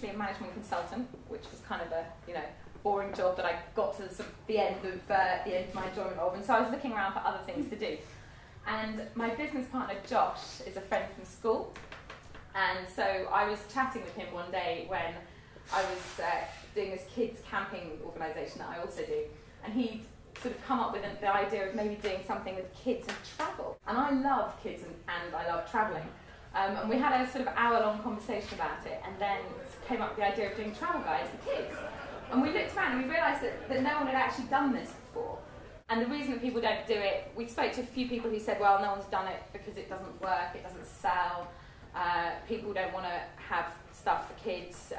previously a management consultant, which was kind of a, you know, boring job that I got to sort of the end of my enjoyment of, and so I was looking around for other things to do. And my business partner Josh is a friend from school, and so I was chatting with him one day when I was doing this kids camping organisation that I also do, and he'd sort of come up with the idea of maybe doing something with kids and travel. And I love kids and I love travelling. And we had a sort of hour-long conversation about it, and then came up with the idea of doing travel guides for kids. And we looked around and we realised that no one had actually done this before. And the reason that people don't do it, we spoke to a few people who said, well, no one's done it because it doesn't work, it doesn't sell, people don't want to have stuff for kids,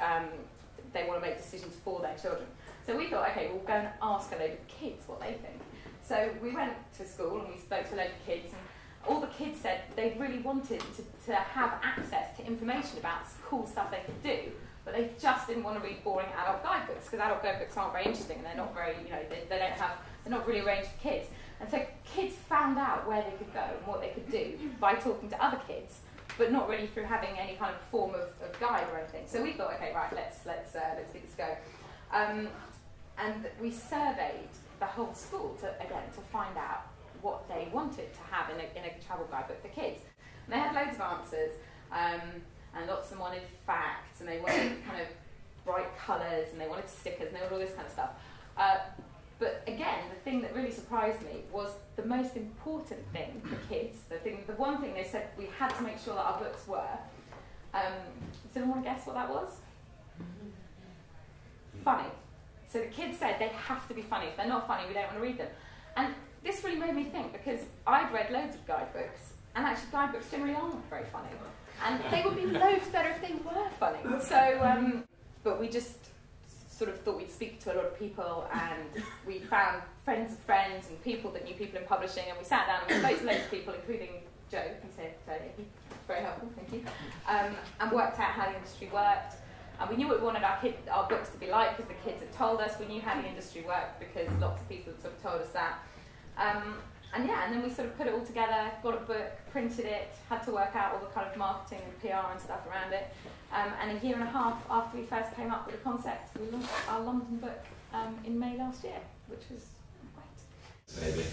they want to make decisions for their children. So we thought, okay, we'll go and ask a load of kids what they think. So we went to school and we spoke to a load of kids, and all the kids said they really wanted to have access to information about cool stuff they could do, but they just didn't want to read boring adult guidebooks, because adult guidebooks aren't very interesting and they're not very, you know, they're not really arranged for kids. And so kids found out where they could go and what they could do by talking to other kids, but not really through having any kind of form of guide or anything. So we thought, okay, right, let's give this a go. And we surveyed the whole school to find out what they wanted to have in a travel guidebook for kids. And they had loads of answers, and lots of them wanted facts, and they wanted kind of bright colours, and they wanted stickers, and they wanted all this kind of stuff. But again, the thing that really surprised me was the most important thing for kids. The one thing they said we had to make sure that our books were. Does anyone guess what that was? Funny. So the kids said they have to be funny. If they're not funny, we don't want to read them. And this really made me think, because I'd read loads of guidebooks, and actually guidebooks generally aren't very funny. And they would be loads better if they were funny. So, but we just sort of thought we'd speak to a lot of people, and we found friends of friends and people that knew people in publishing, and we sat down and we spoke to loads of people, including Joe, who's here today. Very helpful, thank you. And worked out how the industry worked. And we knew what we wanted our books to be like, because the kids had told us. We knew how the industry worked because lots of people had sort of told us that. And then we sort of put it all together, got a book, printed it, had to work out all the kind of marketing and PR and stuff around it. And a year and a half after we first came up with the concept, we launched our London book in May last year, which was great. Maybe.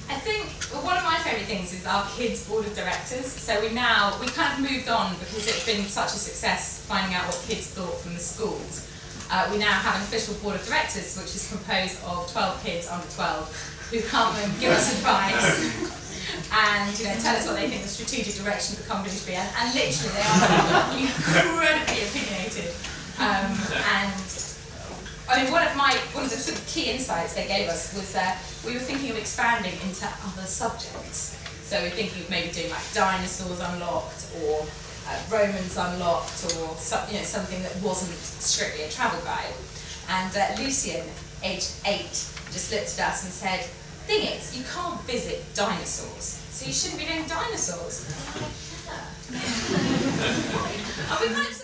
I think one of my favourite things is our kids' board of directors. So we kind of moved on, because it's been such a success finding out what kids thought from the schools. We now have an official board of directors, which is composed of 12 kids under 12 who come and give us advice and, you know, tell us what they think the strategic direction of the company should be. And literally they are incredibly opinionated. And I mean, one of the sort of key insights they gave us was that we were thinking of expanding into other subjects. So we're thinking of maybe doing like dinosaurs unlocked, or Romans unlocked, or something that wasn't strictly a travel guide. And Lucian, aged 8, just looked at us and said, "Thing is, you can't visit dinosaurs, so you shouldn't be doing dinosaurs." And we kind of